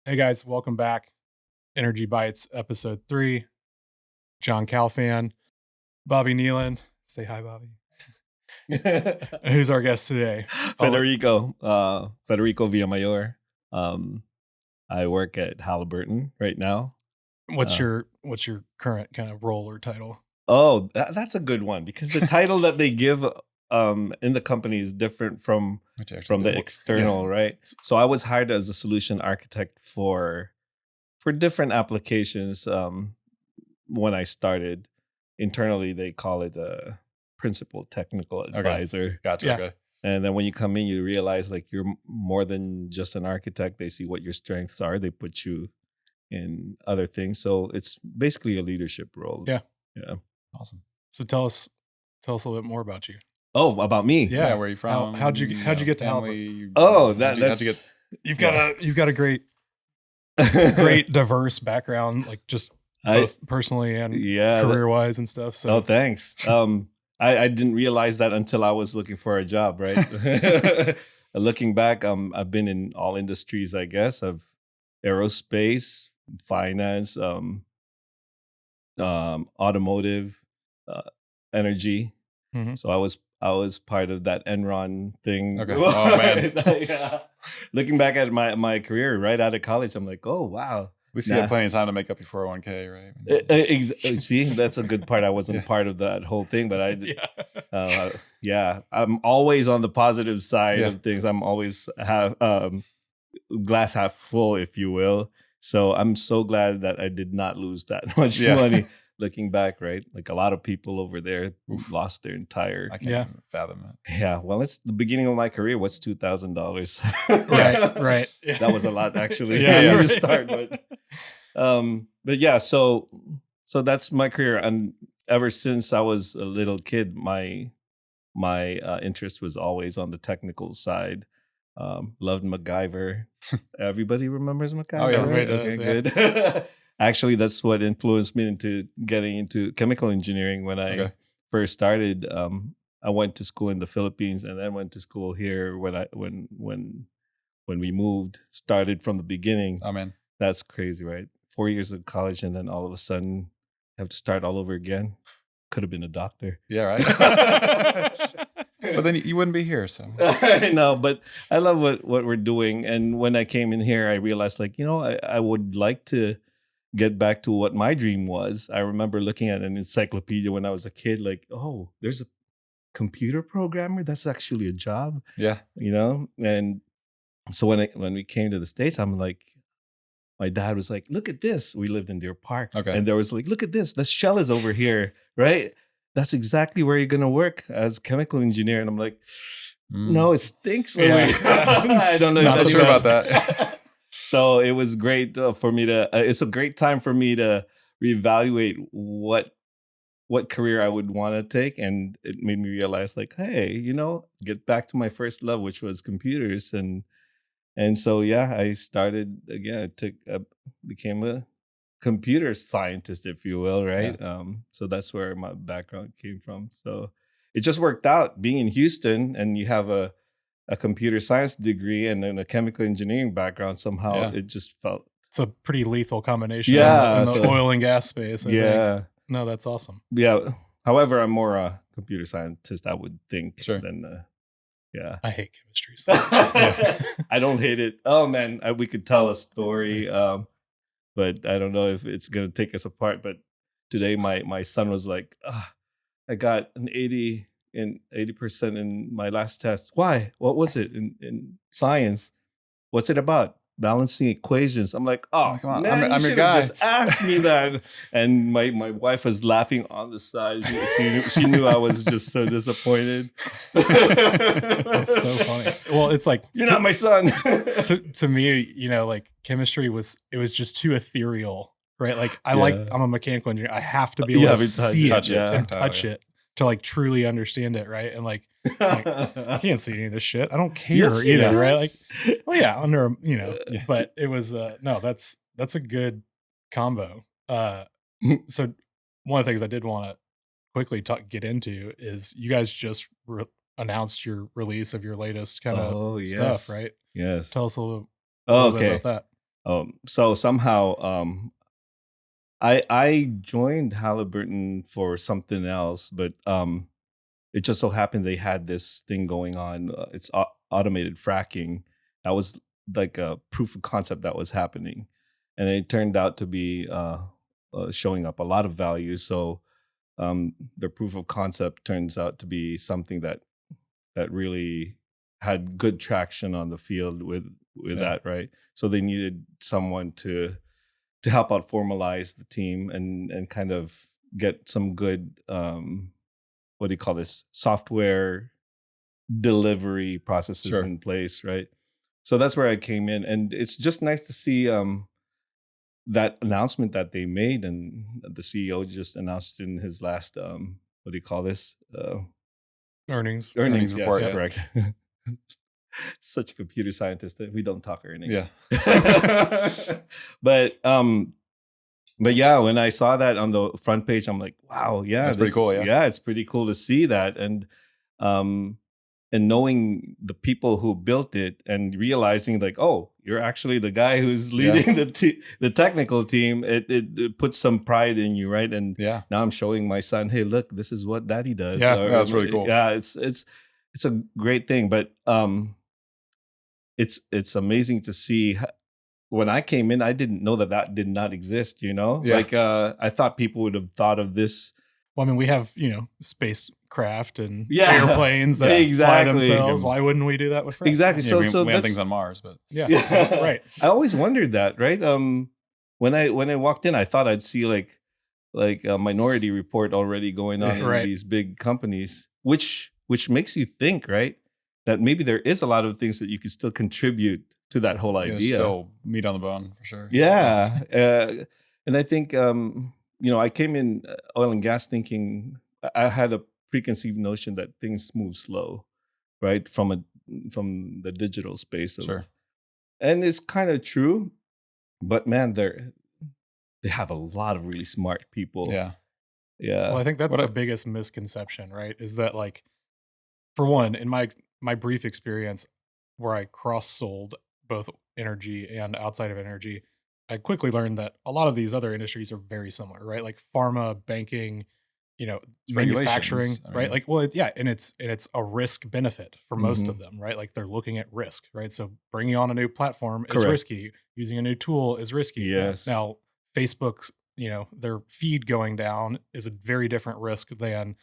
Hey guys, welcome back. Energy Bytes, episode 3. John Calfan, Bobby Nealon. Say hi, Bobby. Who's our guest today? Federico Villamayor. I work at Halliburton right now. What's your current kind of role or title? Oh, that's a good one because the title that they give in the company is different from the external, right? So I was hired as a solution architect for different applications. When I started, internally they call it a principal technical advisor. Okay. Gotcha. Yeah. Okay. And then when you come in, you realize like you're more than just an architect. They see what your strengths are. They put you in other things. So it's basically a leadership role. Yeah. Yeah. Awesome. So tell us a little bit more about you. Oh, about me. Yeah. Where are you from? How'd you get to Halliburton? Oh, You've got a great diverse background, like just both personally and career wise and stuff. So thanks. I didn't realize that until I was looking for a job, right? Looking back, I've been in all industries, I guess. Of aerospace, finance, automotive, energy. Mm-hmm. So I was part of that Enron thing. Okay. Oh man. Looking back at my career right out of college, I'm like, oh wow. At least you had plenty of time to make up your 401k, right? See, that's a good part. I wasn't part of that whole thing, but I'm always on the positive side of things. I'm always have glass half full, if you will. So I'm so glad that I did not lose that much money. Looking back, right? Like a lot of people over there lost their entire. I can't even fathom it. Yeah, well, it's the beginning of my career. What's $2,000? Right. Yeah. That was a lot, actually. To start, but yeah. So that's my career, and ever since I was a little kid, my interest was always on the technical side. Loved MacGyver. Everybody remembers MacGyver. Oh yeah, right? Does, Good. Actually, that's what influenced me into getting into chemical engineering. When I first started, I went to school in the Philippines and then went to school here. When we moved, started from the beginning. Oh man, that's crazy, right? 4 years of college and then all of a sudden have to start all over again. Could have been a doctor. Yeah, right. But then you wouldn't be here, so. I know, but I love what we're doing. And when I came in here, I realized, like, I would like to get back to what my dream was. I remember looking at an encyclopedia when I was a kid, like, oh, there's a computer programmer. That's actually a job. Yeah. And so when we came to the States, I'm like, my dad was like, look at this. We lived in Deer Park. Okay. And there was like, look at this. The shell is over here, right? That's exactly where you're going to work as chemical engineer. And I'm like, no, it stinks. I don't know. Not so sure about that. So it was great for me to, it's a great time for me to reevaluate what career I would want to take. And it made me realize, like, hey, get back to my first love, which was computers. And so, I started again. Became a computer scientist, if you will, right? Yeah. So that's where my background came from. So it just worked out being in Houston, and you have a computer science degree and then a chemical engineering background. Somehow it just felt. It's a pretty lethal combination in the oil and gas space. I think. No, that's awesome. Yeah. However, I'm more a computer scientist, I would think, than I hate chemistry. So I don't hate it. Oh man, we could tell a story, but I don't know if it's gonna take us apart. But today, my son was like, "I got an 80% in my last test. Why? What was it in science? What's it about? Balancing equations." I'm like, oh come on, man, I'm you your guy. Just asked me that. And my wife was laughing on the side. She knew I was just so disappointed. That's so funny. Well, it's like, you're not my son. to me, like chemistry was just too ethereal, right? Like I'm a mechanical engineer. I have to be able to see it and touch it to like truly understand it, right? And like I can't see any of this shit. I don't care either, right? Like, well, but it was no, that's a good combo. So one of the things I did want to quickly get into is you guys just announced your release of your latest kind of stuff, right? Yes. Tell us a little bit about that. So somehow I joined Halliburton for something else, but it just so happened they had this thing going on. It's automated fracking. That was like a proof of concept that was happening, and it turned out to be showing up a lot of value. So the proof of concept turns out to be something that really had good traction on the field with that, right? So they needed someone to help out formalize the team and kind of get some good what do you call this, software delivery processes in place, right? So that's where I came in, and it's just nice to see that announcement that they made, and the CEO just announced in his last what do you call this, earnings yes, report. Correct. Such a computer scientist that we don't talk earnings. Yeah. But yeah, when I saw that on the front page, I'm like, wow, yeah, that's pretty cool. Yeah, it's pretty cool to see that, and knowing the people who built it and realizing like, oh, you're actually the guy who's leading the technical team. It puts some pride in you, right? And now I'm showing my son, hey, look, this is what Daddy does. Yeah, that's really cool. Yeah, it's a great thing, but it's amazing to see. When I came in, I didn't know that did not exist, Like I thought people would have thought of this. Well, I mean, we have, spacecraft and airplanes that fly themselves. Why wouldn't we do that with fracking? Exactly. So we have things on Mars, but right. I always wondered that, right? When I walked in, I thought I'd see like a Minority Report already going on in these big companies, which makes you think, right, that maybe there is a lot of things that you could still contribute to that whole idea. Still meat on the bone for sure. Yeah. And I think, I came in oil and gas thinking I had a preconceived notion that things move slow, right? From the digital space. And it's kind of true, but man, they have a lot of really smart people. Yeah. Well, I think that's the biggest misconception, right? Is that, like, for one, in my brief experience where I cross-sold both energy and outside of energy, I quickly learned that a lot of these other industries are very similar, right? Like pharma, banking, manufacturing, right? Like, well, and it's a risk benefit for most of them, right? Like they're looking at risk, right? So bringing on a new platform is risky. Using a new tool is risky. Yes. Now, Facebook's, their feed going down is a very different risk than,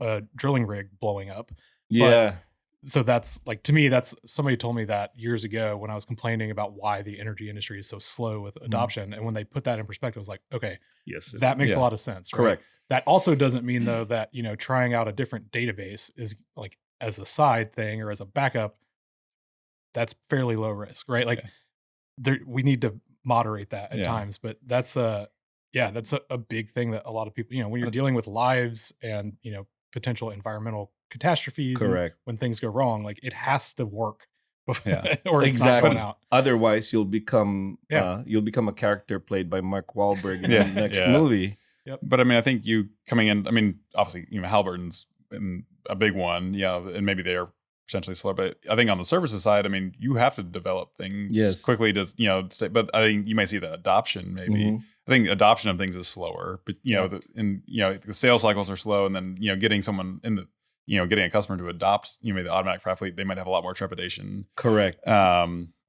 a drilling rig blowing up. Yeah. So that's, like, to me, that's, somebody told me that years ago when I was complaining about why the energy industry is so slow with adoption. And when they put that in perspective, I was like, okay, yes, that makes a lot of sense. Right? Correct. That also doesn't mean though that, trying out a different database is, like, as a side thing or as a backup, that's fairly low risk, right? Like we need to moderate that at times, but that's a big thing that a lot of people, when you're dealing with lives and, potential environmental catastrophes, correct, when things go wrong, like, it has to work or it's not going out. Otherwise you'll become a character played by Mark Wahlberg in the next movie. Yep. But I mean, I think you coming in, I mean, obviously, Halliburton's a big one, and maybe they are potentially slow, but I think on the services side, I mean, you have to develop things quickly to, but I think you may see that adoption maybe. I think adoption of things is slower, but the sales cycles are slow, and then getting someone in the getting a customer to adopt maybe the automatic frac fleet, they might have a lot more trepidation. Correct.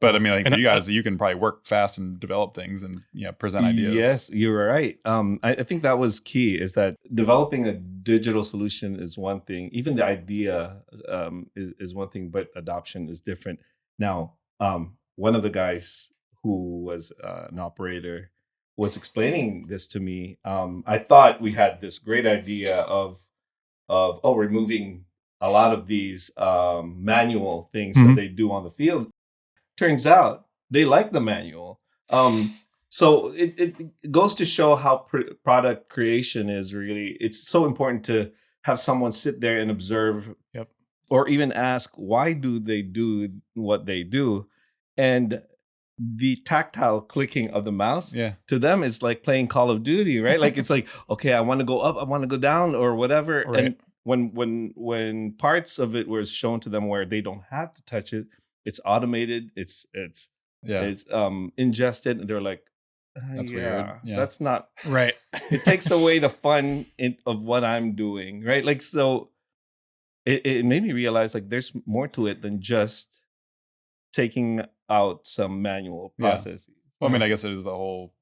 But I mean, like, for you guys, you can probably work fast and develop things and present ideas. Yes, you're right. I think that was key, is that developing a digital solution is one thing. Even the idea is one thing, but adoption is different. Now, one of the guys who was an operator was explaining this to me. I thought we had this great idea of removing a lot of these manual things that they do on the field. Turns out they like the manual. So it goes to show how product creation is really, it's so important to have someone sit there and observe, or even ask, why do they do what they do? And the tactile clicking of the mouse to them is like playing Call of Duty, right? Like, it's like, okay, I want to go up, I want to go down, or whatever. Right. And when parts of it was shown to them where they don't have to touch it, it's automated, it's It's ingested, and they're like, that's weird. Yeah, that's not right. It takes away the fun of what I'm doing, right? Like, so it made me realize like there's more to it than just taking out some manual processes. Well, I mean, I guess it is the whole,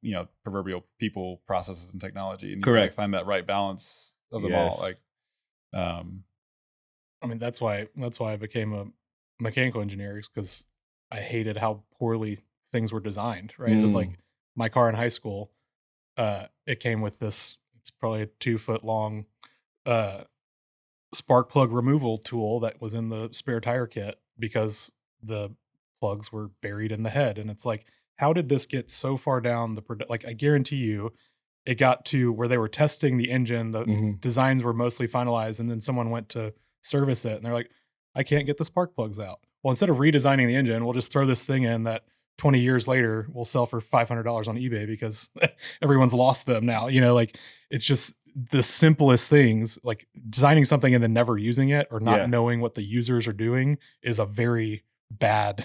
proverbial people, processes, and technology, and you Correct. find that right balance of them all. Like, I mean, that's why I became a mechanical engineer, because I hated how poorly things were designed. Right, it was like my car in high school. It came with this. It's probably a 2-foot long spark plug removal tool that was in the spare tire kit because the plugs were buried in the head. And it's like, how did this get so far down the like, I guarantee you it got to where they were testing the engine, the designs were mostly finalized, and then someone went to service it and they're like, I can't get the spark plugs out. Well, instead of redesigning the engine, we'll just throw this thing in that 20 years later will sell for $500 on eBay because everyone's lost them now. Like, it's just the simplest things, like designing something and then never using it or not knowing what the users are doing is a very bad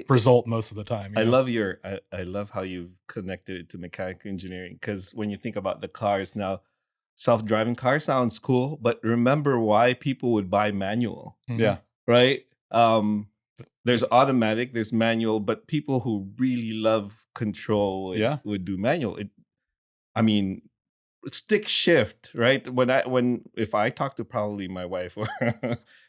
result most of the time. I love how you've connected it to mechanical engineering, because when you think about the cars now, self-driving car sounds cool, but remember why people would buy manual. Right. There's automatic, there's manual, but people who really love control would do manual. I mean, stick shift, right? If I talk to probably my wife, or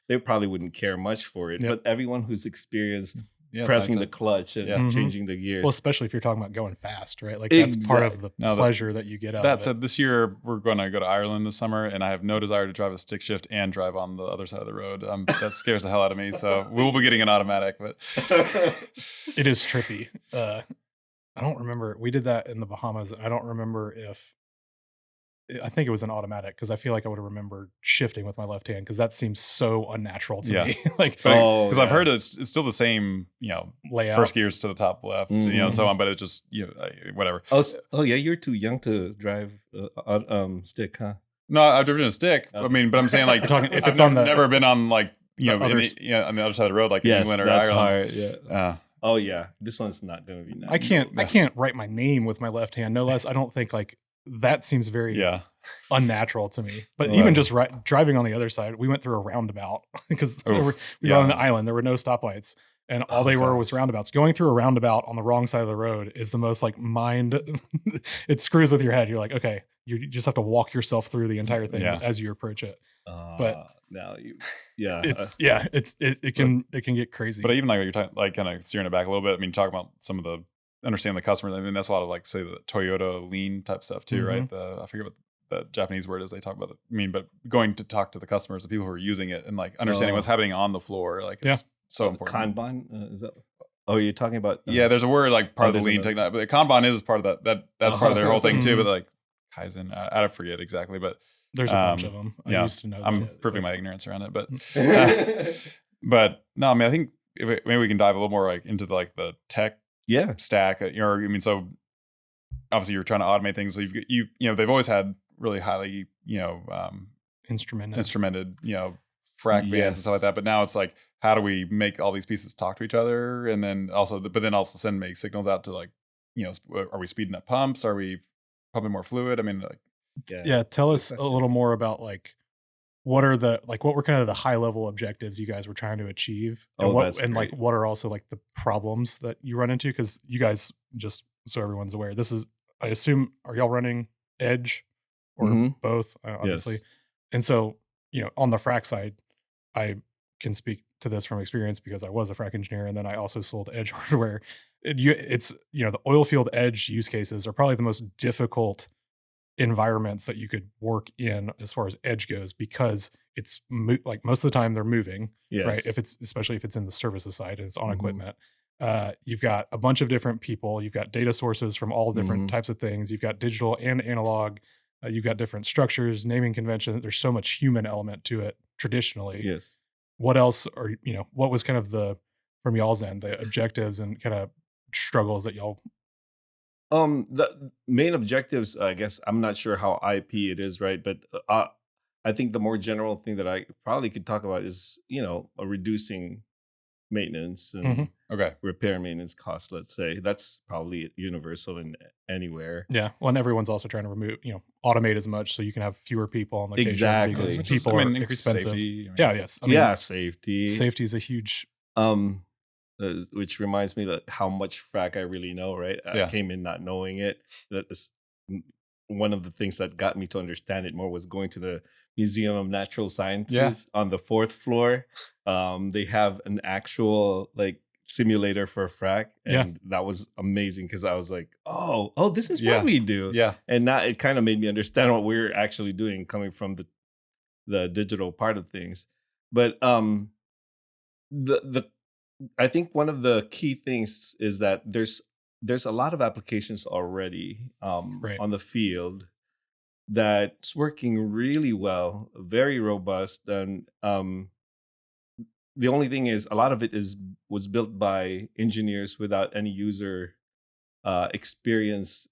they probably wouldn't care much for it. But everyone who's experienced pressing the clutch and changing the gears. Well, especially if you're talking about going fast, right? Like that's part of the pleasure that you get out of it. That said, this year we're going to go to Ireland this summer, and I have no desire to drive a stick shift and drive on the other side of the road. That scares the hell out of me. So we will be getting an automatic, but it is trippy. I don't remember. We did that in the Bahamas. I don't remember if. I think it was an automatic, because I feel like I would have remembered shifting with my left hand, because that seems so unnatural to me. Like, because I've heard it's still the same, layout. First gears to the top left, and so on. But it just whatever. Oh yeah, you're too young to drive stick, huh? No, I've driven a stick. I mean, but I'm saying like if it's never been on like on the other side of the road, like in England or Ireland. Hard, oh yeah, this one's not going to be nice. I can't write my name with my left hand. No less. I don't think like. That seems very unnatural to me. But even just driving on the other side, we went through a roundabout because we were on an island. There were no stoplights, and all they were was roundabouts. Going through a roundabout on the wrong side of the road is the most like it screws with your head. You're like, okay, you just have to walk yourself through the entire thing as you approach it. But now it can get crazy. But even like you're talking, like kind of steering it back a little bit. I mean, talking about some of the understand the customers. I mean, that's a lot of like, say, the Toyota lean type stuff too, right? I forget what the Japanese word is they talk about it. I mean, but going to talk to the customers, the people who are using it, and like understanding what's happening on the floor, like it's so important. Kanban, is that? Oh, you're talking about? There's a word like part of the lean technology, but Kanban is part of that's part of their whole thing too. But like Kaizen, I forget exactly, but there's a bunch of them. I used to know. I'm proving my ignorance around it, but but no, I mean, I think maybe we can dive a little more like into the tech stack. I mean, so obviously you're trying to automate things. So they've always had really highly instrumented frac bands and stuff like that. But now it's like, how do we make all these pieces talk to each other, and then also make signals out to like, are we speeding up pumps? Are we pumping more fluid? I mean, like, tell us a little more about like what were kind of the high level objectives you guys were trying to achieve, and what are also like the problems that you run into? Because you guys, just so everyone's aware, this is, I assume, are y'all running Edge or both, obviously? Yes. And so, on the frac side, I can speak to this from experience because I was a frac engineer, and then I also sold Edge hardware. It's the oil field Edge use cases are probably the most difficult environments that you could work in as far as Edge goes, because it's like most of the time they're moving, right? Especially if it's in the services side and it's on equipment. You've got a bunch of different people. You've got data sources from all different types of things. You've got digital and analog. You've got different structures, naming conventions. There's so much human element to it traditionally. Yes. What else are, what was kind of from y'all's end, the objectives and kind of struggles that y'all? The main objectives, I guess, I'm not sure how IP it is, right? But I think the more general thing that I probably could talk about is, reducing maintenance and repair maintenance costs, let's say. That's probably universal in anywhere. Yeah. Well, and everyone's also trying to automate as much so you can have fewer people on location. Exactly. Because people are expensive. Safety. Safety. Safety is a huge... which reminds me that how much frack I really know, right? I came in not knowing it. That is one of the things that got me to understand it more was going to the Museum of Natural Sciences on the 4th floor. They have an actual simulator for frack, and that was amazing because I was like, oh, this is what we do. Yeah, and now it kind of made me understand what we're actually doing, coming from the digital part of things. But I think one of the key things is that there's a lot of applications already on the field that's working really well, very robust, and the only thing is a lot of it was built by engineers without any user experience,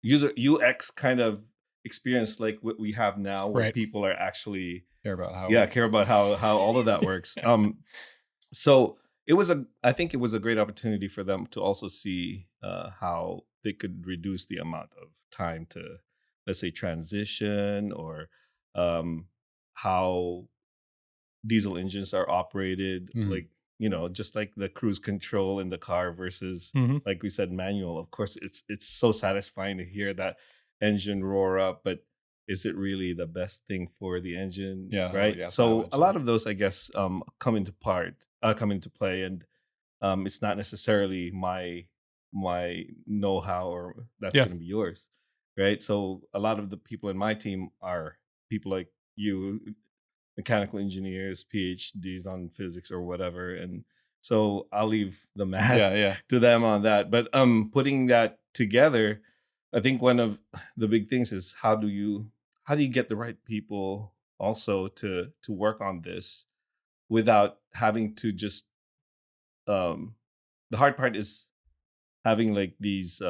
user UX kind of experience like what we have now, where people are actually care about how all of that works. So I think it was a great opportunity for them to also see how they could reduce the amount of time to, let's say, transition, or how diesel engines are operated, just like the cruise control in the car versus, like we said, manual. Of course, it's so satisfying to hear that engine roar up, but is it really the best thing for the engine? Right. Well, so a lot of those, I guess, come into play, and it's not necessarily my know-how, or that's going to be yours, right? So a lot of the people in my team are people like you, mechanical engineers, PhDs on physics or whatever, and so I'll leave the math to them on that. But putting that together, I think one of the big things is how do you get the right people also to work on this without having to just the hard part is having these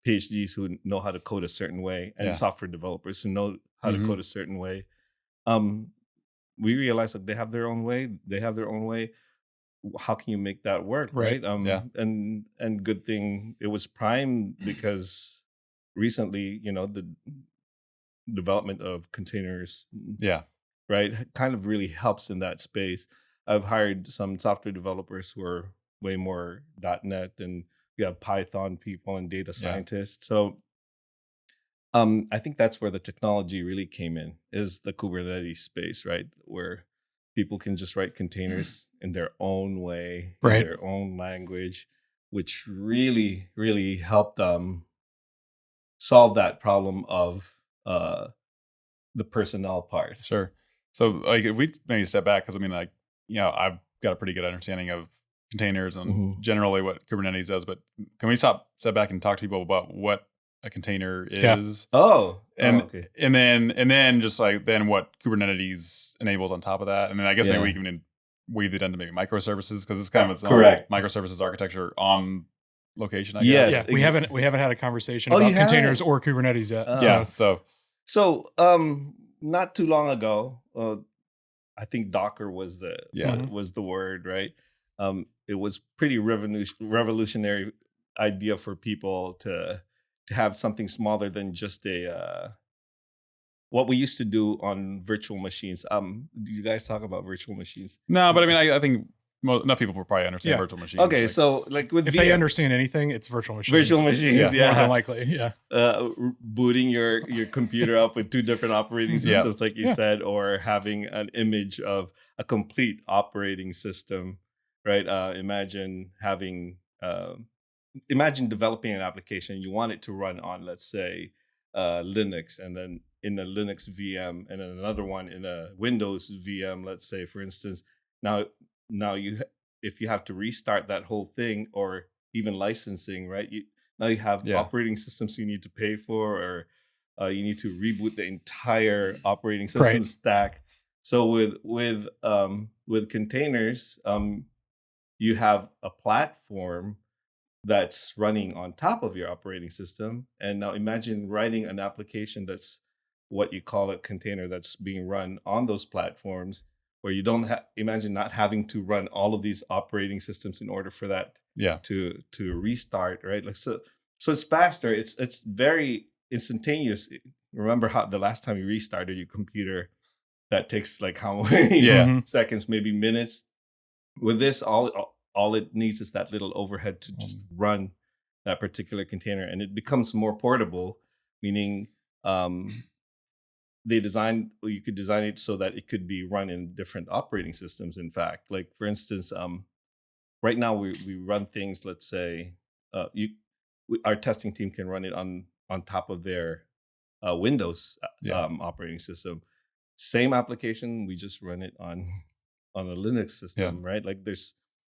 PhDs who know how to code a certain way, and software developers who know how to code a certain way. We realize that they have their own way. How can you make that work, right? And good thing it was Prime, because recently, the development of containers, right, kind of really helps in that space. I've hired some software developers who are way more .NET, and we have Python people and data scientists. So I think that's where the technology really came in, is the Kubernetes space, right, where people can just write containers in their own way, in their own language, which really, really helped solve that problem of the personnel part. Sure. So if we maybe step back, because I've got a pretty good understanding of containers and generally what Kubernetes does, but can we step back and talk to people about what a container is? And then just then what Kubernetes enables on top of that, and then I guess maybe we can weave it into maybe microservices, because it's kind of its own microservices architecture on location, I guess. Yes, we haven't had a conversation about containers or Kubernetes yet. So not too long ago, I think Docker was the word, right? It was pretty revolutionary idea for people to have something smaller than just what we used to do on virtual machines. Do you guys talk about virtual machines? No, but I think enough people will probably understand virtual machines. Okay, so with if they understand anything, it's virtual machines. Virtual machines, more than likely, booting your computer up with two different operating systems, like you said, or having an image of a complete operating system, right? Imagine developing an application. You want it to run on, let's say, Linux, and then in a Linux VM, and then another one in a Windows VM, let's say, for instance. Now if you have to restart that whole thing, or even licensing, right? Now you have operating systems you need to pay for, or you need to reboot the entire operating system stack. So with containers, you have a platform that's running on top of your operating system. And now imagine writing an application that's what you call a container, that's being run on those platforms, where you don't imagine not having to run all of these operating systems in order for that to restart, right? Like so it's faster. It's very instantaneous. Remember how the last time you restarted your computer, that takes like how many seconds, maybe minutes. With this, all it needs is that little overhead to just run that particular container, and it becomes more portable, meaning you could design it so that it could be run in different operating systems. In fact, like for instance, right now we run things, let's say our testing team can run it on top of their Windows operating system. Same application, we just run it on a Linux system, right? Like there's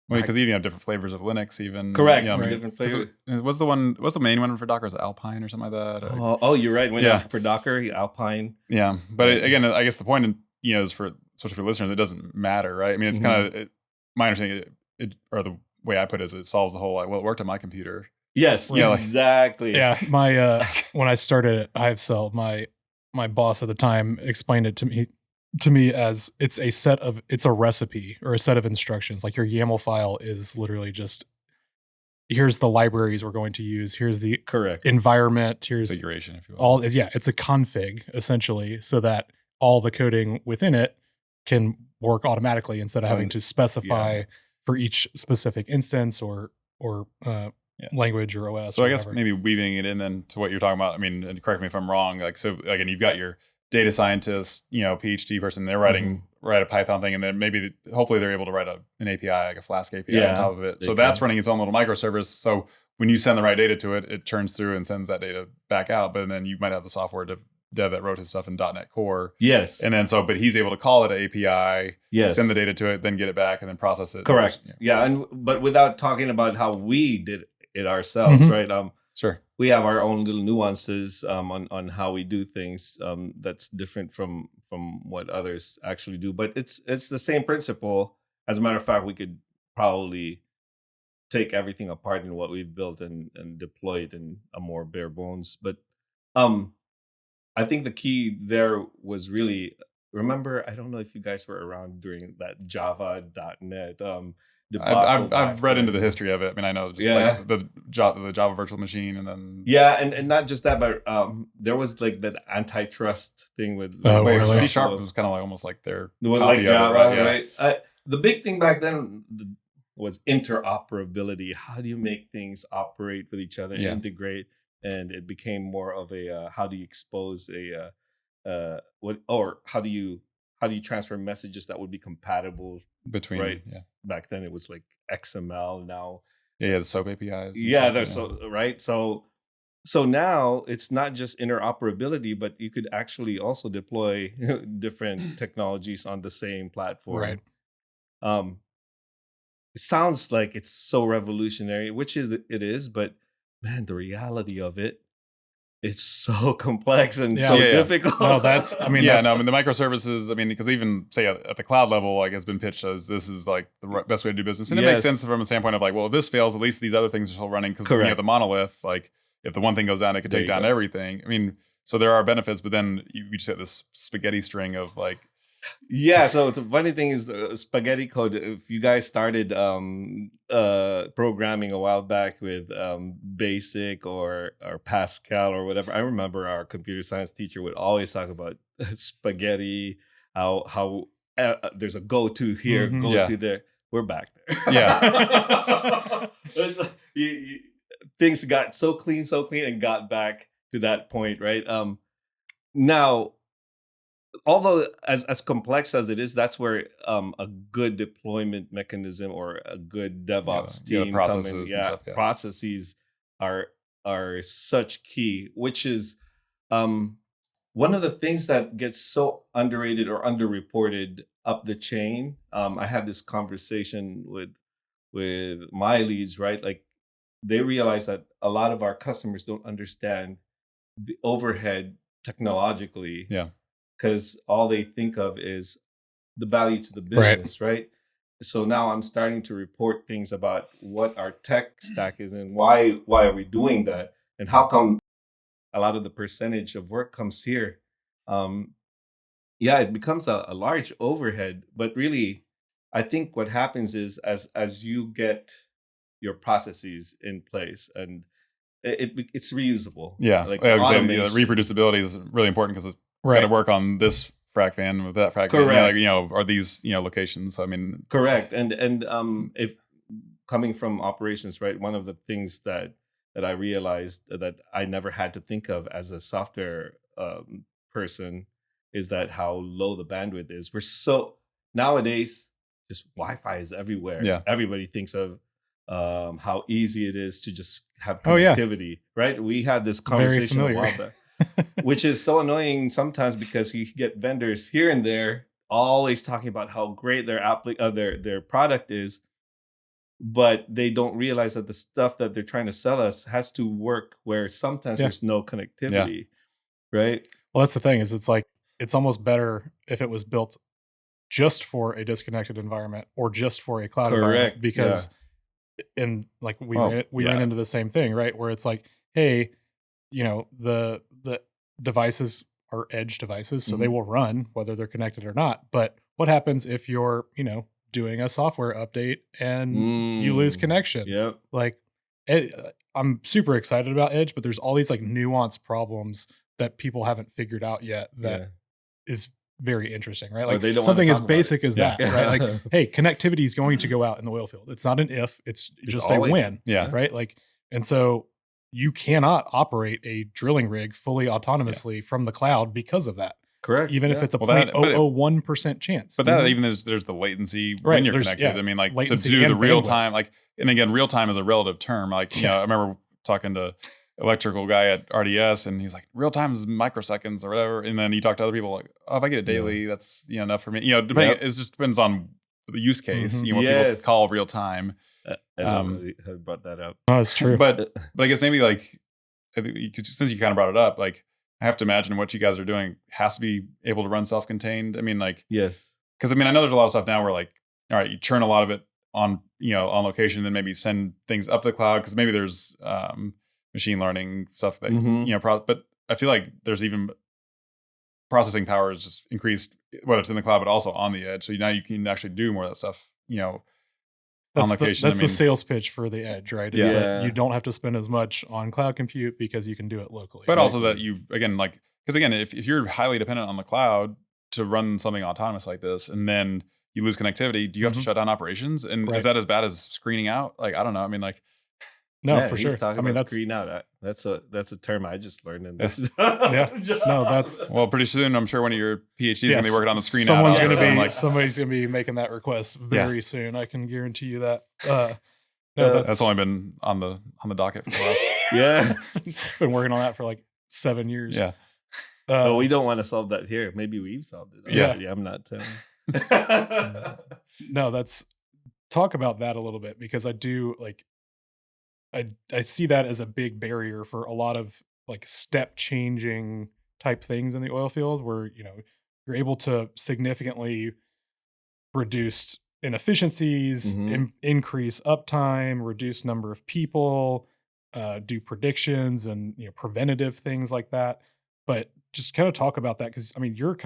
because you have different flavors of Linux, even. Correct. Different flavors. What's the main one for Docker? Is it Alpine or something like that? Oh, you're right. For Docker, Alpine. Yeah, but again, I guess the point, is for especially for listeners, it doesn't matter, right? I mean, it's kind of my understanding, or the way I put it is, it solves the whole it worked on my computer. Yes, exactly. My when I started at HiveCell, my boss at the time explained it to me as it's a recipe or a set of instructions. Like your YAML file is literally just, here's the libraries we're going to use, here's the correct environment, here's configuration, if you will. It's a config essentially, so that all the coding within it can work automatically instead of having to specify for each specific instance or language or OS. So I guess maybe weaving it in then to what you're talking about. I mean, and correct me if I'm wrong. Like, so again, you've got your data scientist, PhD person, they're write a Python thing, and then maybe hopefully they're able to write an API, like a Flask API on top of it. So that's running its own little microservice. So when you send the right data to it, it churns through and sends that data back out. But then you might have the software dev that wrote his stuff in .NET Core. Yes. And then but he's able to call it an API, send the data to it, then get it back and then process it. Correct. But without talking about how we did it ourselves, right? Sure. We have our own little nuances on how we do things that's different from what others actually do. But it's the same principle. As a matter of fact, we could probably take everything apart in what we've built and deploy it in a more bare bones. But I think the key there was really, remember, I don't know if you guys were around during that Java.NET. I've read into the history of it. I mean, I know just like the Java virtual machine, and then and not just that, but there was like that antitrust thing with C# was kind of like almost like their copy Java, of it, right? The big thing back then was interoperability. How do you make things operate with each other, and integrate? And it became more of a how do you expose how do you transfer messages that would be compatible between, right? Back then it was like XML. Now the SOAP APIs. So now it's not just interoperability, but you could actually also deploy different technologies on the same platform. Right. It sounds like it's so revolutionary, which it is, but man, the reality of it's so complex and difficult. No, the microservices, because even say at the cloud level, like has been pitched as this is like the best way to do business. And it makes sense from a standpoint of like, well, if this fails, at least these other things are still running, because when you have the monolith, like if the one thing goes down, it could take down everything. I mean, so there are benefits, but then you just get this spaghetti string of like, so it's a funny thing is spaghetti code. If you guys started programming a while back with BASIC or Pascal or whatever, I remember our computer science teacher would always talk about spaghetti, how there's a go-to here, go-to there. We're back there. Things got so clean and got back to that point, right? Now, although as complex as it is, that's where a good deployment mechanism or a good DevOps team processes are such key, which is one of the things that gets so underrated or underreported up the chain. I had this conversation with my leads, right? Like they realize that a lot of our customers don't understand the overhead technologically. Because all they think of is the value to the business, right? So now I'm starting to report things about what our tech stack is and why are we doing that, and how come a lot of the percentage of work comes here. it becomes a large overhead. But really, I think what happens is as you get your processes in place, and it's reusable. Yeah, like reproducibility is really important because it's got to work on this frac van with that frac van. Are these locations? I mean, correct. And if coming from operations, right, one of the things that I realized that I never had to think of as a software person is that how low the bandwidth is. We're so nowadays, just Wi-Fi is everywhere. Yeah, everybody thinks of how easy it is to just have connectivity, right? We had this conversation a while back, which is so annoying sometimes because you get vendors here and there always talking about how great their product is, but they don't realize that the stuff that they're trying to sell us has to work where sometimes there's no connectivity, right? Well, that's the thing, is it's almost better if it was built just for a disconnected environment or just for a cloud environment, because and like we ran into the same thing, right? Where it's like, hey, the devices are edge devices, so they will run whether they're connected or not. But what happens if you're, doing a software update and you lose connection? Yep. Like, I'm super excited about edge, but there's all these like nuanced problems that people haven't figured out yet that is very interesting, right? Like something as basic as that, right? Like, hey, connectivity is going to go out in the oil field. It's not an if, it's just a when, right? Like, and so you cannot operate a drilling rig fully autonomously from the cloud because of that. Correct. Even if it's a 0.001% chance. But that even there's the latency when you're connected. I mean, like to do the real time, like, and again, real time is a relative term. Like, I remember talking to electrical guy at RDS, and he's like, real time is microseconds or whatever. And then you talk to other people like, oh, if I get it daily, that's enough for me. Depending, it just depends on the use case. What people call real time. I have brought that up. Oh, it's true. But I guess maybe like, since you kind of brought it up, like, I have to imagine what you guys are doing has to be able to run self-contained. I mean, like, yes, because I mean, I know there's a lot of stuff now where like, all right, you churn a lot of it on on location, then maybe send things up to the cloud because maybe there's machine learning stuff that but I feel like there's even processing power is just increased, whether it's in the cloud but also on the edge. So now you can actually do more of that stuff. On location. That's the sales pitch for the edge, right? It's that you don't have to spend as much on cloud compute because you can do it locally. But also that you, again, like, because again, if you're highly dependent on the cloud to run something autonomous like this, and then you lose connectivity, do you have to shut down operations? And is that as bad as screening out? Like, I don't know. I mean, like, no, for sure. I mean, that's screen out. That's a term I just learned in this. No, that's well. Pretty soon, I'm sure one of your PhDs is going to be working on the screen out. Somebody's going to be making that request very soon. I can guarantee you that. That's only been on the docket for the last. Been working on that for like 7 years. Yeah. We don't want to solve that here. Maybe we've solved it. I'm not telling. No, that's talk about that a little bit, because I do like. I see that as a big barrier for a lot of like step changing type things in the oil field, where you're able to significantly reduce inefficiencies, increase uptime, reduce number of people, do predictions and preventative things like that. But just kind of talk about that, because I mean you've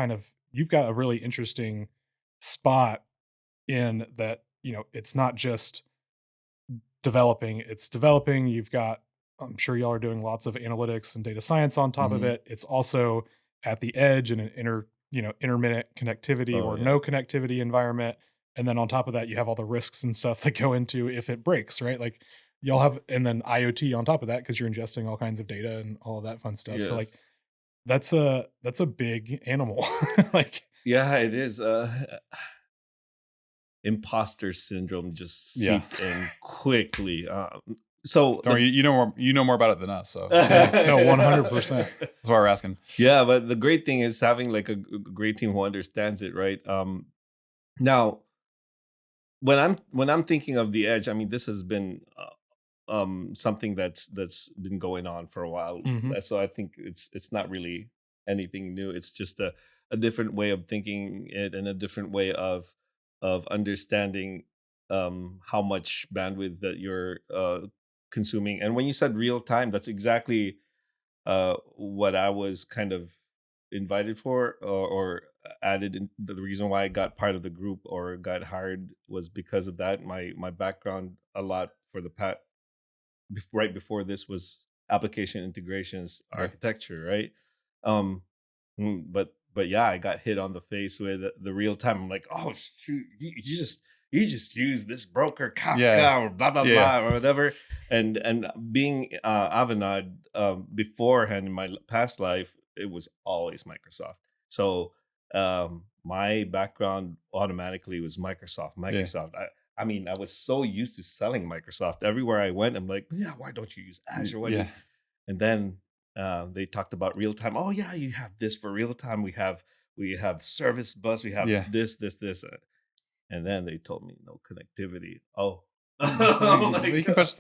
got a really interesting spot in that. It's not just it's developing. You've got, I'm sure y'all are doing lots of analytics and data science on top of it. It's also at the edge in an intermittent connectivity no connectivity environment. And then on top of that, you have all the risks and stuff that go into if it breaks, right? Like y'all have, and then IoT on top of that, because you're ingesting all kinds of data and all of that fun stuff. Yes. So like that's a big animal. Like, yeah, it is. Imposter syndrome just seeped in quickly. So you know more about it than us. So no, 100%. That's why we're asking. Yeah, but the great thing is having like a great team who understands it, right? Now, when I'm thinking of the edge, I mean, this has been something that's been going on for a while. So I think it's not really anything new. It's just a different way of thinking it, and a different way of understanding how much bandwidth that you're consuming. And when you said real time, that's exactly what I was kind of invited for, or added in, the reason why I got part of the group or got hired was because of that. My background a lot for the right before this was application integrations architecture, right? But yeah, I got hit on the face with the real time. I'm like, oh shoot, you just use this broker Kafka or blah blah blah or whatever. And being Avanade beforehand in my past life, it was always Microsoft. So my background automatically was Microsoft. I mean, I was so used to selling Microsoft everywhere I went. I'm like, yeah, why don't you use Azure? And then they talked about real time. Oh yeah, you have this for real time. We have service bus. We have this. And then they told me no connectivity. Oh, you can push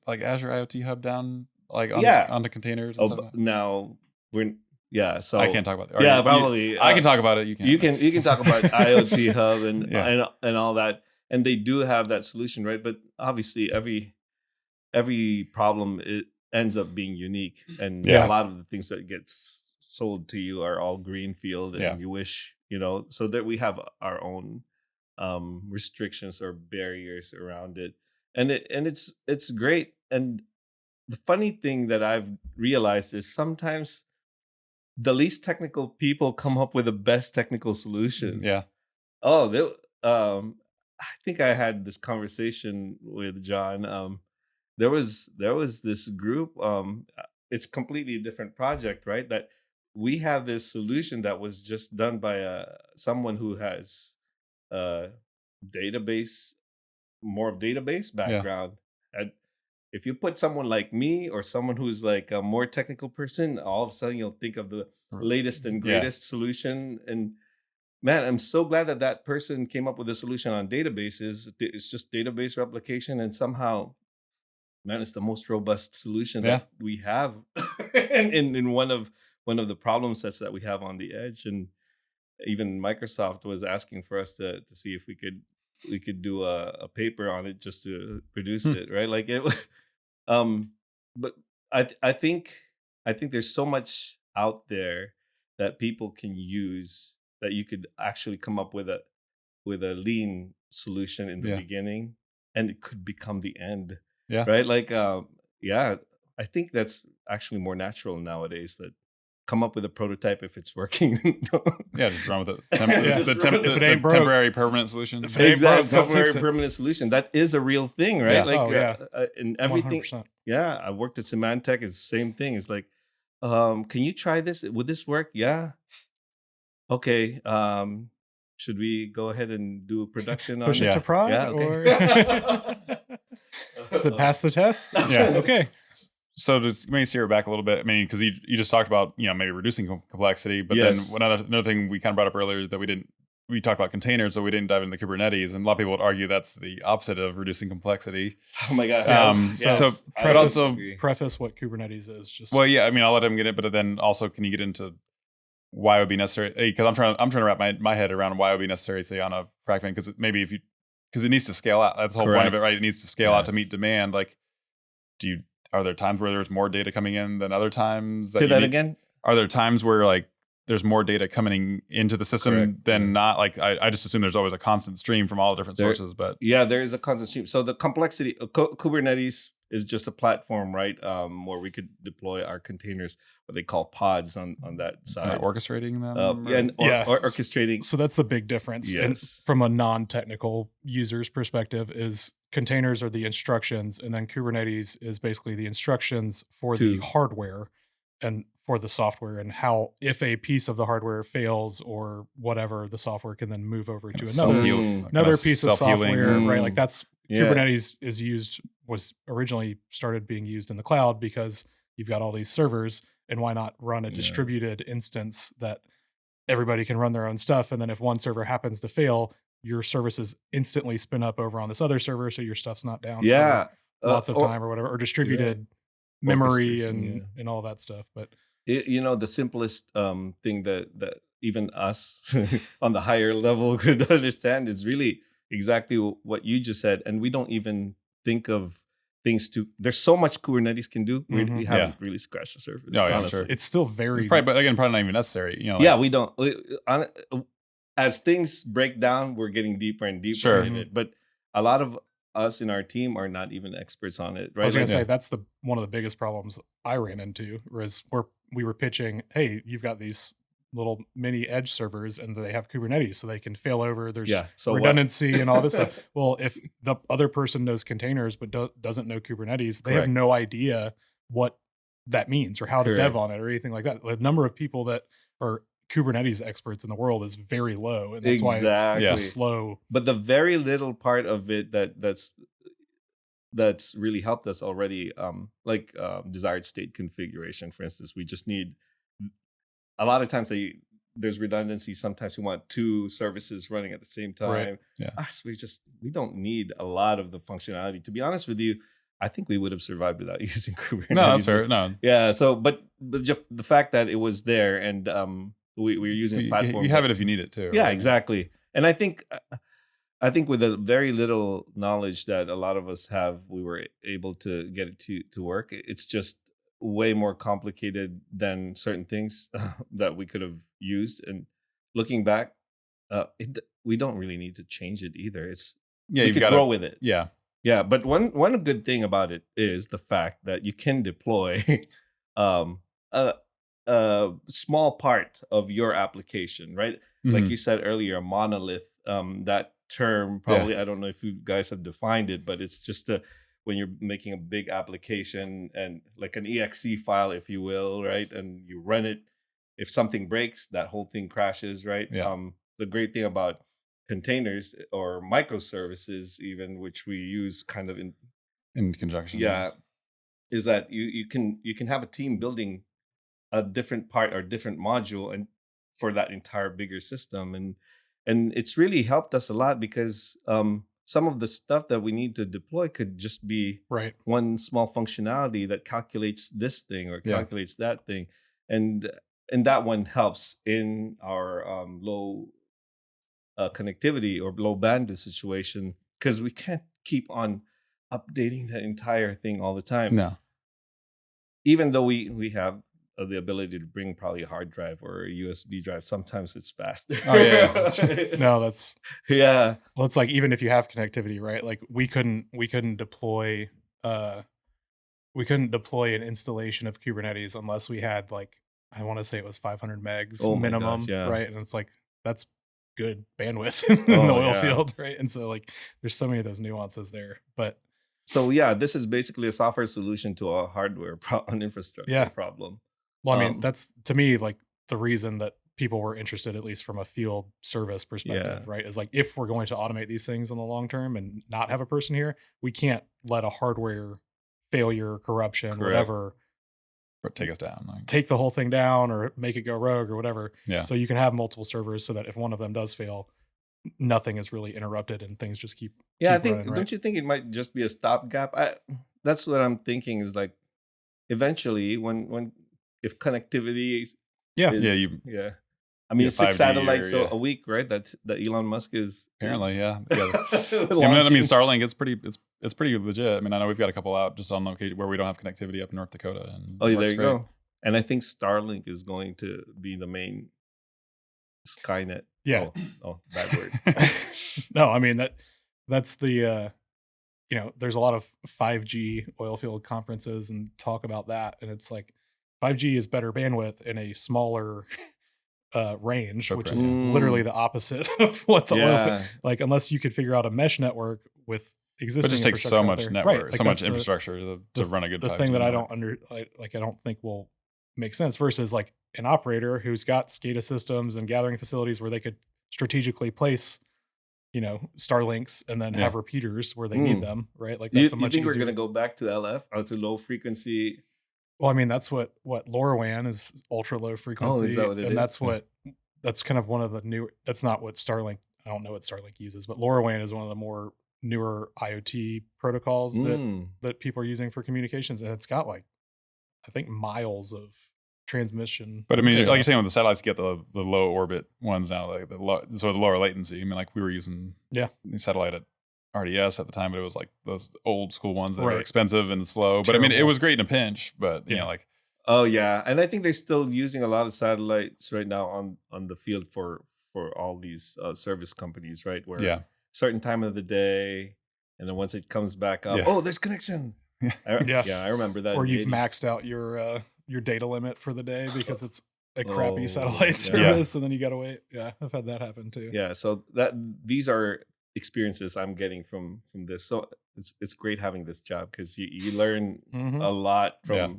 like Azure IoT Hub down like onto containers. And stuff. Now we're. Yeah, so I can't talk about it. Yeah, probably. I can talk about it. You can talk about IoT Hub and all that, and they do have that solution, right? But obviously, every problem it ends up being unique, and a lot of the things that gets sold to you are all greenfield, and you wish so that we have our own restrictions or barriers around it, and it's great. And the funny thing that I've realized is sometimes the least technical people come up with the best technical solutions. Yeah. Oh, I think I had this conversation with John. There was this group. It's completely a different project, right? That we have this solution that was just done by someone who has database background. And if you put someone like me or someone who's like a more technical person, all of a sudden you'll think of the latest and greatest solution. And man, I'm so glad that person came up with a solution on databases. It's just database replication, and somehow, man, it's the most robust solution that we have in one of the problem sets that we have on the edge. And even Microsoft was asking for us to see if we could do a paper on it just to produce it, right? Like it. But I think there's so much out there that people can use that you could actually come up with a lean solution in the beginning, and it could become the end. Yeah. Right. Like I think that's actually more natural nowadays, that come up with a prototype if it's working. Just run with it. The temporary permanent solution. Exactly, temporary permanent solution. That is a real thing, right? And everything. 100%. Yeah, I worked at Symantec. It's the same thing. It's like, can you try this? Would this work? Yeah. Okay. Should we go ahead and do a production on push it to prod? Yeah. Okay. Does it pass the test? Yeah. Okay. So to maybe steer it back a little bit, I mean, because you just talked about maybe reducing complexity, but then another thing we kind of brought up earlier that we talked about containers, so we didn't dive into Kubernetes, and a lot of people would argue that's the opposite of reducing complexity. Oh my gosh! So preface what Kubernetes is. Just I mean, I'll let him get it, but then also, can you get into why it would be necessary? Because I'm trying to wrap my head around why it would be necessary, say, on a Fracking, because maybe because it needs to scale out. That's the whole point of it, right? It needs to scale out to meet demand. Like, are there times where there's more data coming in than other times? Say that again. Are there times where like there's more data coming into the system than not? Like I just assume there's always a constant stream from all the different sources. But there is a constant stream. So the complexity, Kubernetes is just a platform, right? Where we could deploy our containers, what they call pods on that side. Kind of orchestrating them. Orchestrating. So that's the big difference. Yes. And from a non-technical user's perspective, is containers are the instructions, and then Kubernetes is basically the instructions for the hardware and for the software, and how, if a piece of the hardware fails or whatever, the software can then move over to another piece of software, right? Like that's Kubernetes was originally started being used in the cloud because you've got all these servers, and why not run a distributed instance that everybody can run their own stuff, and then if one server happens to fail, your services instantly spin up over on this other server, so your stuff's not down for lots of time or whatever, or distributed memory and all that stuff. But the simplest thing that even us on the higher level could understand is really exactly what you just said, and we don't even think of there's so much Kubernetes can do. We haven't really scratched the surface. No, yeah, sure. It's still very, but again, probably not even necessary. We don't. As things break down, we're getting deeper and deeper in it. But a lot of us in our team are not even experts on it. Right? I was going to say that's one of the biggest problems I ran into was we were pitching, hey, you've got these little mini edge servers and they have Kubernetes so they can fail over. There's redundancy and all this stuff. Well, if the other person knows containers but doesn't know Kubernetes, they have no idea what that means or how to dev on it or anything like that. The number of people that are Kubernetes experts in the world is very low, and that's why it's slow. But the very little part of it that's really helped us already, like desired state configuration, for instance, we just need. A lot of times there's redundancy. Sometimes we want 2 services running at the same time. Right. Yeah. We don't need a lot of the functionality. To be honest with you, I think we would have survived without using Kubernetes. No, that's fair. No. Yeah. So, but just the fact that it was there and we're using a platform. You have it if you need it too. Yeah, right? Exactly. And I think with the very little knowledge that a lot of us have, we were able to get it to work. It's just way more complicated than certain things that we could have used. And looking back, we don't really need to change it either. We could grow with it. Yeah. Yeah. But one good thing about it is the fact that you can deploy a small part of your application, right? Mm-hmm. Like you said earlier, a monolith, that term probably, I don't know if you guys have defined it, but it's just when you're making a big application and like an exe file, if you will, right? And you run it. If something breaks, that whole thing crashes, right? Yeah. The great thing about containers or microservices, even, which we use kind of in conjunction, is that you can have a team building a different part or different module and for that entire bigger system, and it's really helped us a lot because some of the stuff that we need to deploy could just be one small functionality that calculates this thing or calculates that thing. And that one helps in our low connectivity or low bandwidth situation because we can't keep on updating the entire thing all the time. No. Even though we have the ability to bring probably a hard drive or a USB drive. Sometimes it's faster. Oh yeah. No, that's Well, it's like even if you have connectivity, right? Like we couldn't deploy an installation of Kubernetes unless we had like I want to say it was 500 megs minimum, right? And it's like that's good bandwidth in the oil field, right? And so like there's so many of those nuances there, but so this is basically a software solution to a hardware an infrastructure problem. Well, I mean, that's to me like the reason that people were interested, at least from a field service perspective, right? Is like if we're going to automate these things in the long term and not have a person here, we can't let a hardware failure, corruption, whatever, take us down, take the whole thing down or make it go rogue or whatever. Yeah. So you can have multiple servers so that if one of them does fail, nothing is really interrupted and things just keep. I think. Running, right? Don't you think it might just be a stopgap? That's what I'm thinking. Is like eventually if connectivity I mean, 6 satellites a week, right? That Elon Musk is apparently, I mean, Starlink, it's pretty legit. I mean, I know we've got a couple out just on location where we don't have connectivity up in North Dakota. And there you go. And I think Starlink is going to be the main Skynet. Yeah. Oh, bad word. No, I mean that's the there's a lot of 5G oil field conferences and talk about that, and it's like 5G is better bandwidth in a smaller range, which is literally the opposite of what the oil field, like unless you could figure out a mesh network with existing. But it just takes so much network, so much infrastructure to run a good 5G. The thing that I don't I don't think will make sense versus like an operator who's got SCADA systems and gathering facilities where they could strategically place Starlinks and then have repeaters where they need them, right? Like that's you think we're going to go back to LF or to low frequency? Well, I mean, that's what LoRaWAN is, ultra low frequency. Is that what it is? And that's kind of one of the new, that's not what Starlink, I don't know what Starlink uses, but LoRaWAN is one of the more newer IoT protocols that people are using for communications. And it's got like, I think miles of transmission. But I mean, like you're saying, with the satellites get the low orbit ones now, like the lower latency. I mean, like we were using the satellite at RDS at the time, but it was like those old school ones that were expensive and slow. But I mean, it was great in a pinch, but you know, like. Oh yeah. And I think they're still using a lot of satellites right now on the field for all these service companies, right? Where certain time of the day, and then once it comes back up, oh, there's connection. I remember that. Or you've maxed out your data limit for the day because it's a crappy satellite service, and then you gotta wait. Yeah, I've had that happen too. Yeah, so these are experiences I'm getting from this. So it's great having this job because you learn a lot from. Yeah.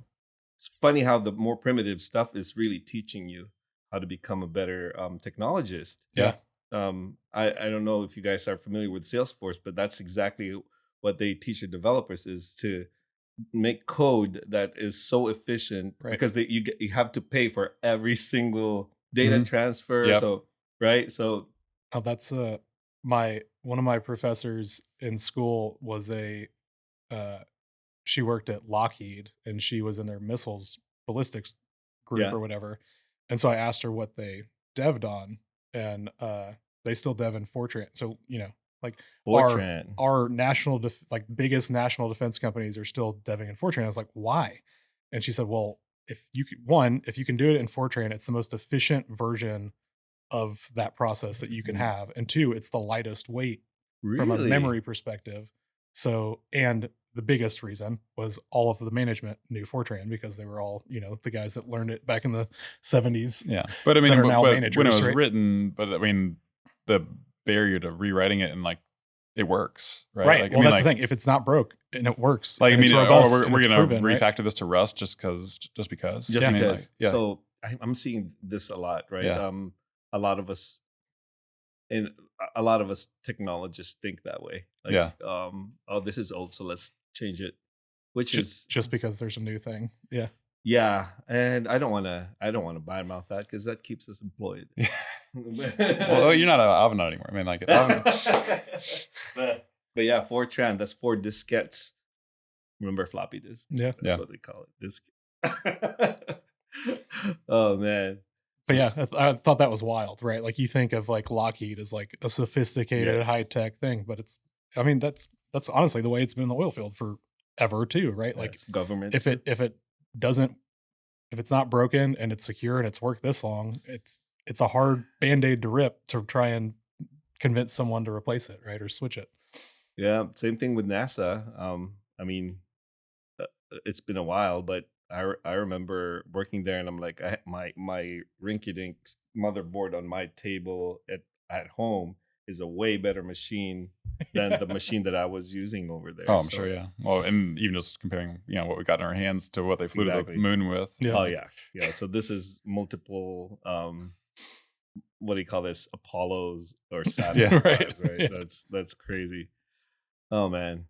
It's funny how the more primitive stuff is really teaching you how to become a better technologist. Yeah. I don't know if you guys are familiar with Salesforce, but that's exactly what they teach the developers, is to make code that is so efficient, because you have to pay for every single data transfer. Yep. So that's one of my professors in school was she worked at Lockheed, and she was in their missiles ballistics group or whatever. And so I asked her what they dev'd on, and they still dev in Fortran. So, you know, like Fortran. Our national biggest national defense companies are still deving in Fortran. I was like, why? And she said, well, if you can do it in Fortran, it's the most efficient version of that process that you can have. And two, it's the lightest weight from a memory perspective. So, and the biggest reason was all of the management knew Fortran because they were all, you know, the guys that learned it back in the 70s. Yeah. But I mean, when it was written, but I mean, the barrier to rewriting it and like, it works, right? Right. Like, that's the thing. If it's not broke and it works, like, I mean, robust, we're going to refactor this to Rust just because. So I'm seeing this a lot, right? Yeah. A lot of us technologists think that way. Like, oh, this is old, so let's change it. Which is just because there's a new thing. Yeah. Yeah, and I don't want to badmouth that because that keeps us employed. Well, you're not an Avanade anymore. I mean, like, but yeah, Fortran. That's 4 diskettes. Remember floppy disk? Yeah, that's what they call it. Disk. Oh man. But yeah, I thought that was wild, right? Like, you think of like Lockheed as like a sophisticated high tech thing, but that's honestly the way it's been in the oil field forever too, right? Like, government. If it's not broken and it's secure and it's worked this long, it's a hard Band-Aid to rip to try and convince someone to replace it, right? Or switch it. Yeah. Same thing with NASA. I mean, it's been a while, but I remember working there, and I'm like, my rinky-dink motherboard on my table at home is a way better machine than the machine that I was using over there. Oh, I'm sure, yeah. Well, and even just comparing, you know, what we got in our hands to what they flew to the moon with. Yeah. Oh, yeah. Yeah. So this is multiple, what do you call this? Apollos or Saturn. Right. Yeah. That's crazy. Oh, man.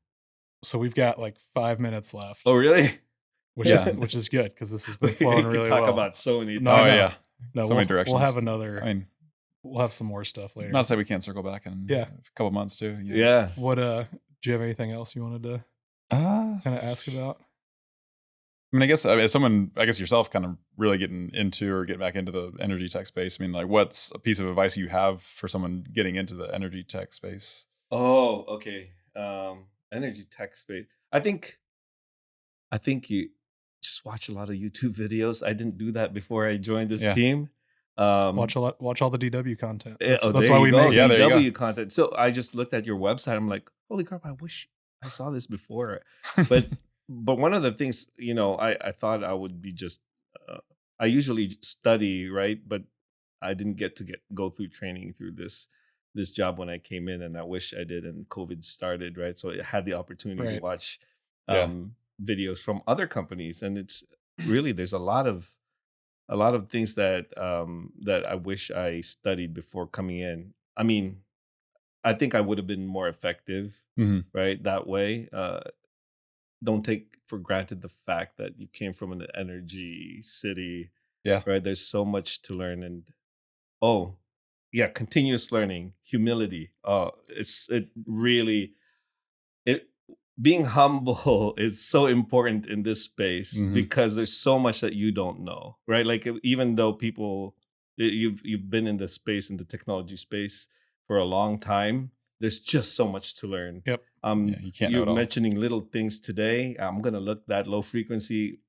So we've got like 5 minutes left. Oh, really? Which is good because this has been flowing really well. Talk about so many. No, yeah. No, so many directions. We'll have another. I mean, we'll have some more stuff later. Not to say we can't circle back in a couple months too. Yeah. What do you have anything else you wanted to kind of ask about? I mean, I guess as someone, yourself kind of really getting into or getting back into the energy tech space. I mean, like, what's a piece of advice you have for someone getting into the energy tech space? Oh, okay. Energy tech space. I think you just watch a lot of YouTube videos. I didn't do that before I joined this team. Watch all the DW content. That's why we make DW content. So I just looked at your website. I'm like, holy crap! I wish I saw this before. But one of the things, you know, I thought I would be just. I usually study, right? But I didn't get to go through training through this job when I came in, and I wish I did. And COVID started, right? So I had the opportunity to watch videos from other companies, and it's really, there's a lot of things that I wish I studied before coming in. I mean, I think I would have been more effective, right? That way. Don't take for granted the fact that you came from an energy city. Yeah. Right. There's so much to learn, and continuous learning, humility. Being humble is so important in this space because there's so much that you don't know, right? Like, even though you've been in the space, in the technology space for a long time, there's just so much to learn. Yep. You can't know you're it all. mentioning little things today. I'm gonna look that low frequency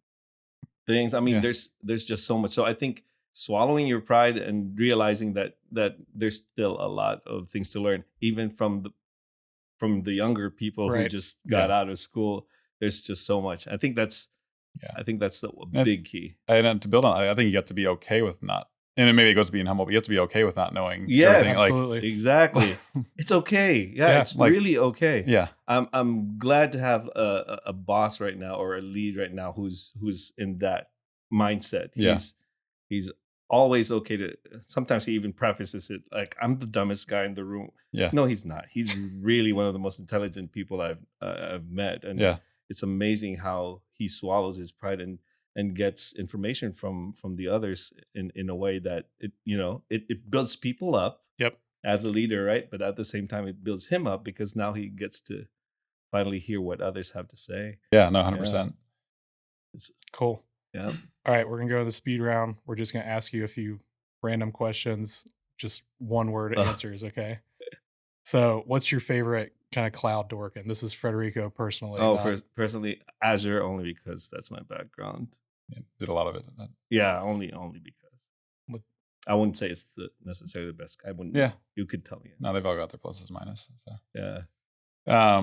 things. I mean, there's just so much. So I think swallowing your pride and realizing that there's still a lot of things to learn, even from the younger people who just got out of school. There's just so much. I think that's a big key. And to build on, I think you have to be okay with not. And maybe it goes to being humble, but you have to be okay with not knowing. Yes, absolutely. Exactly. It's okay. Yeah, it's really okay. Yeah. I'm glad to have a boss right now, or a lead right now who's in that mindset. He's always okay to. Sometimes he even prefaces it like, "I'm the dumbest guy in the room." Yeah. No, he's not. He's really one of the most intelligent people I've met, and it's amazing how he swallows his pride and gets information from the others in a way that it builds people up. Yep. As a leader, right? But at the same time, it builds him up because now he gets to finally hear what others have to say. Yeah, no, 100%. It's cool. Yeah. All right, we're gonna go to the speed round. We're just gonna ask you a few random questions, just one word answers. Okay. So, what's your favorite kind of cloud to work in? This is Federico personally. Personally, Azure, only because that's my background. Yeah, did a lot of it. Yeah, only because. I wouldn't say it's necessarily the best. I wouldn't. Yeah, you could tell me. No, they've all got their pluses, minuses. So. Yeah.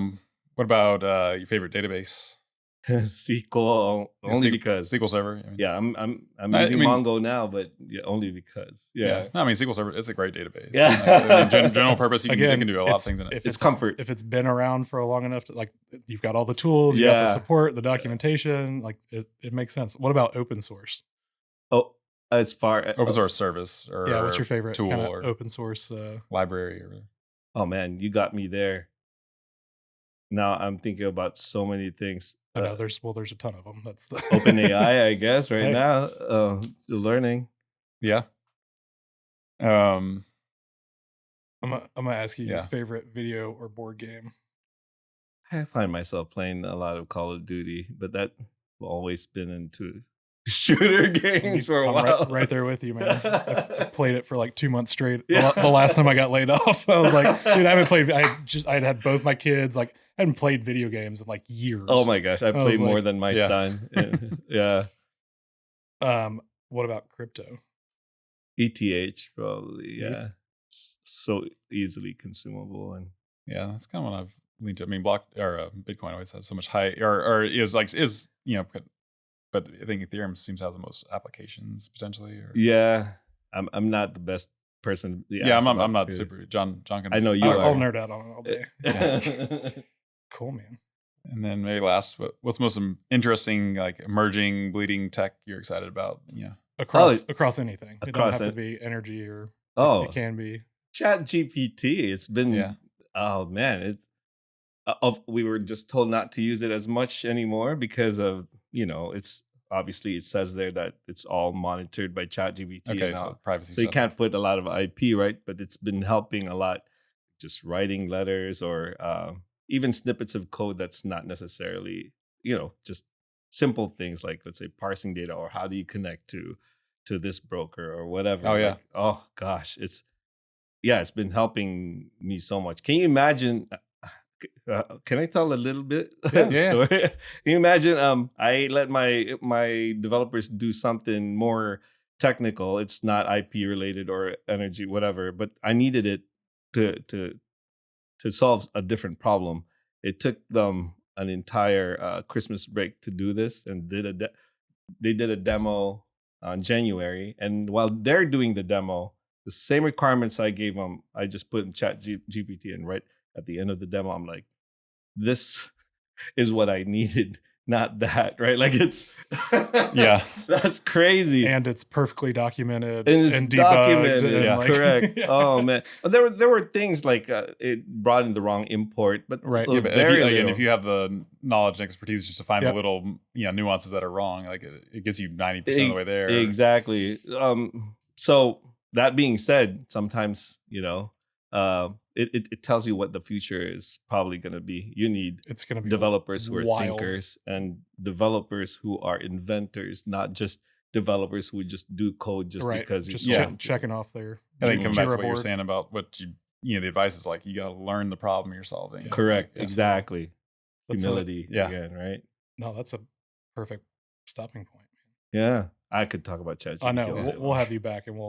What about your favorite database? SQL, only because SQL Server. I mean, yeah, I'm using Mongo now, but only because. Yeah. No, I mean SQL Server. It's a great database. Yeah. General purpose. You can do a lot of things in it. It's comfort. If it's been around for long enough, to, you've got all the tools, you got the support, the documentation. It makes sense. What about open source? Oh, as far open source service or what's your favorite tool kind of or open source library? Oh man, you got me there. Now I'm thinking about so many things. I know there's a ton of them. That's the OpenAI, I guess, right now. Learning. Yeah. I'm gonna ask you your favorite video or board game. I find myself playing a lot of Call of Duty, but that always been into shooter games for a while. Right there with you, man. I played it for 2 months straight. The last time I got laid off, I was like, dude, I haven't played. I had both my kids. I hadn't played video games in years. Oh my gosh, I played more than my son. Yeah. What about crypto? ETH probably. Yeah. It's so easily consumable, and that's kind of what I've leaned to. I mean, Bitcoin always has so much high or is but I think Ethereum seems to have the most applications potentially. Or... Yeah, I'm not the best person. I'm not super. John can. I know you are. I'll nerd out on it all day. Cool, man. And then maybe last, what's the most interesting, emerging, bleeding tech you're excited about? Yeah, across anything. It doesn't have to be energy or. It can be ChatGPT. It's been. Oh man, it's. We were just told not to use it as much anymore because of. It's obviously it says there that it's all monitored by ChatGPT. Okay, so privacy. So you can't put a lot of IP, right? But it's been helping a lot, just writing letters or even snippets of code that's not necessarily, just simple things like, let's say, parsing data or how do you connect to this broker or whatever. Oh yeah. Oh gosh, it's been helping me so much. Can you imagine? Can I tell a little bit story? Can you imagine? I let my developers do something more technical. It's not IP related or energy, whatever. But I needed it to solve a different problem. It took them an entire Christmas break to do this, and they did a demo on January. And while they're doing the demo, the same requirements I gave them, I just put in ChatGPT and right. At the end of the demo, I'm like, this is what I needed, not that, right? It's that's crazy. And it's perfectly documented and debugged. And correct. Oh man. There were things like it brought in the wrong import, but right. But if you have the knowledge and expertise just to find the little nuances that are wrong, it gets you 90% of the way there. Exactly. So that being said, sometimes it tells you what the future is probably going to be. You need developers who are thinkers and developers who are inventors, not just developers who just do code just because just checking off their I think coming back to what board. you're saying about what you the advice is like, you got to learn the problem you're solving. Correct. Exactly. Humility again, right? No, that's a perfect stopping point. Yeah. I could talk about ChatGPT. I know. We'll have you back, and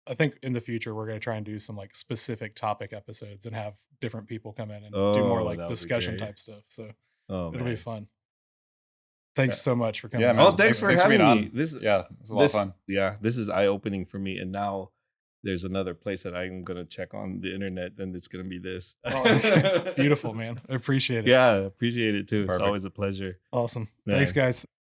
I think in the future we're going to try and do some like specific topic episodes and have different people come in and do more like discussion type stuff. So it'll be fun. Thanks so much for coming. Yeah, thanks for having me. It's a lot of fun. Yeah, this is eye opening for me. And now there's another place that I'm gonna check on the internet, and it's gonna be this. Beautiful, man. I appreciate it. Yeah, appreciate it too. Perfect. It's always a pleasure. Awesome. Man. Thanks, guys.